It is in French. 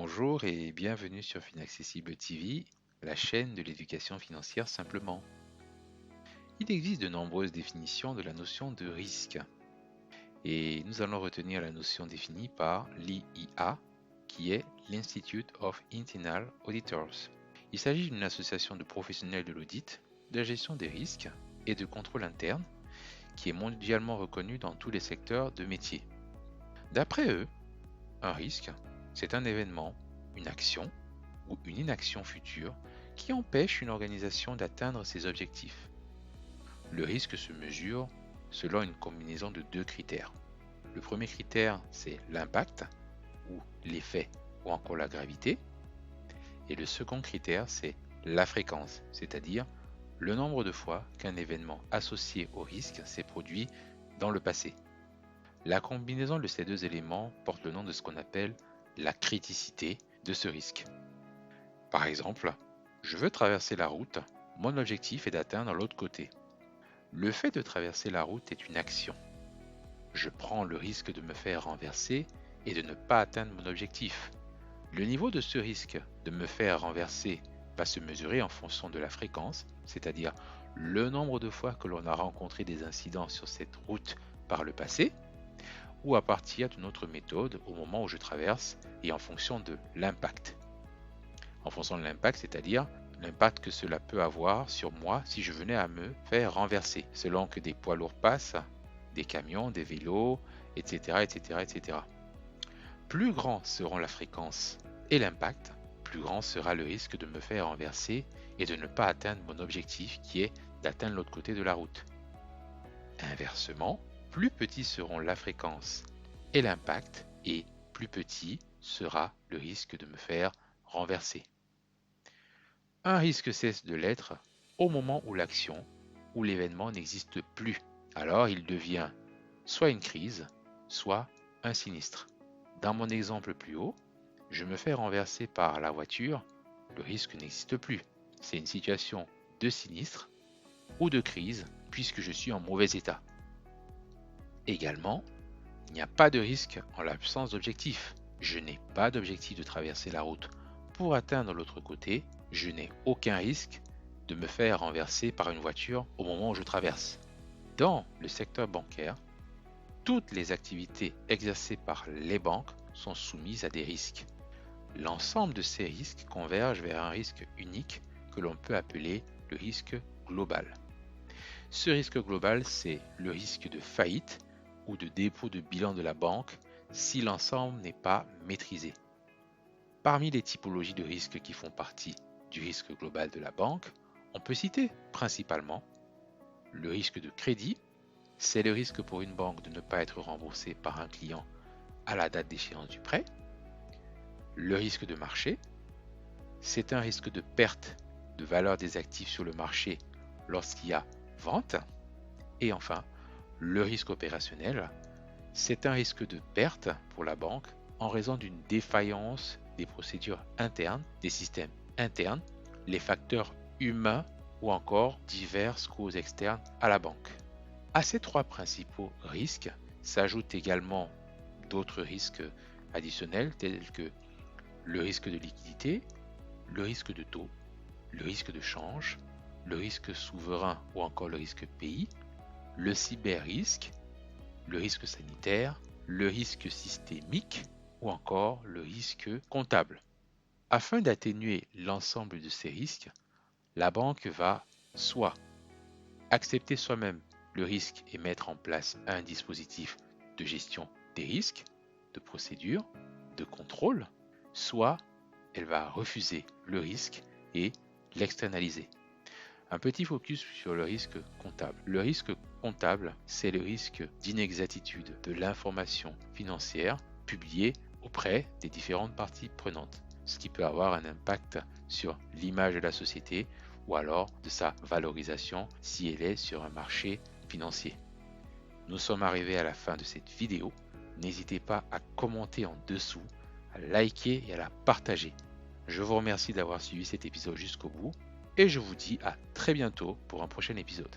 Bonjour et bienvenue sur Finaccessible TV, la chaîne de l'éducation financière simplement. Il existe de nombreuses définitions de la notion de risque et nous allons retenir la notion définie par l'IIA qui est l'Institute of Internal Auditors. Il s'agit d'une association de professionnels de l'audit, de la gestion des risques et de contrôle interne qui est mondialement reconnue dans tous les secteurs de métier. D'après eux, un risque, c'est un événement, une action ou une inaction future qui empêche une organisation d'atteindre ses objectifs. Le risque se mesure selon une combinaison de deux critères. Le premier critère, c'est l'impact ou l'effet ou encore la gravité. Et le second critère, c'est la fréquence, c'est-à-dire le nombre de fois qu'un événement associé au risque s'est produit dans le passé. La combinaison de ces deux éléments porte le nom de ce qu'on appelle la criticité de ce risque. Par exemple, je veux traverser la route, mon objectif est d'atteindre l'autre côté. Le fait de traverser la route est une action. Je prends le risque de me faire renverser et de ne pas atteindre mon objectif. Le niveau de ce risque de me faire renverser va se mesurer en fonction de la fréquence, c'est-à-dire le nombre de fois que l'on a rencontré des incidents sur cette route par le passé, ou à partir d'une autre méthode au moment où je traverse et en fonction de l'impact. En fonction de l'impact, c'est-à-dire l'impact que cela peut avoir sur moi si je venais à me faire renverser, selon que des poids lourds passent, des camions, des vélos, etc. etc., etc. Plus grand seront la fréquence et l'impact, plus grand sera le risque de me faire renverser et de ne pas atteindre mon objectif qui est d'atteindre l'autre côté de la route. Inversement, plus petits seront la fréquence et l'impact et plus petit sera le risque de me faire renverser. Un risque cesse de l'être au moment où l'action ou l'événement n'existe plus. Alors il devient soit une crise, soit un sinistre. Dans mon exemple plus haut, je me fais renverser par la voiture, le risque n'existe plus. C'est une situation de sinistre ou de crise puisque je suis en mauvais état. Également, il n'y a pas de risque en l'absence d'objectif. Je n'ai pas d'objectif de traverser la route pour atteindre l'autre côté. Je n'ai aucun risque de me faire renverser par une voiture au moment où je traverse. Dans le secteur bancaire, toutes les activités exercées par les banques sont soumises à des risques. L'ensemble de ces risques convergent vers un risque unique que l'on peut appeler le risque global. Ce risque global, c'est le risque de faillite ou de dépôt de bilan de la banque si l'ensemble n'est pas maîtrisé. Parmi les typologies de risques qui font partie du risque global de la banque, on peut citer principalement le risque de crédit, c'est le risque pour une banque de ne pas être remboursé par un client à la date d'échéance du prêt. Le risque de marché, c'est un risque de perte de valeur des actifs sur le marché lorsqu'il y a vente. Et enfin, le risque opérationnel, c'est un risque de perte pour la banque en raison d'une défaillance des procédures internes, des systèmes internes, les facteurs humains ou encore diverses causes externes à la banque. À ces trois principaux risques s'ajoutent également d'autres risques additionnels tels que le risque de liquidité, le risque de taux, le risque de change, le risque souverain ou encore le risque pays, le cyber-risque, le risque sanitaire, le risque systémique ou encore le risque comptable. Afin d'atténuer l'ensemble de ces risques, la banque va soit accepter soi-même le risque et mettre en place un dispositif de gestion des risques, de procédure, de contrôle, soit elle va refuser le risque et l'externaliser. Un petit focus sur le risque comptable. Le risque comptable, c'est le risque d'inexactitude de l'information financière publiée auprès des différentes parties prenantes, ce qui peut avoir un impact sur l'image de la société ou alors de sa valorisation si elle est sur un marché financier. Nous sommes arrivés à la fin de cette vidéo. N'hésitez pas à commenter en dessous, à liker et à la partager. Je vous remercie d'avoir suivi cet épisode jusqu'au bout et je vous dis à très bientôt pour un prochain épisode.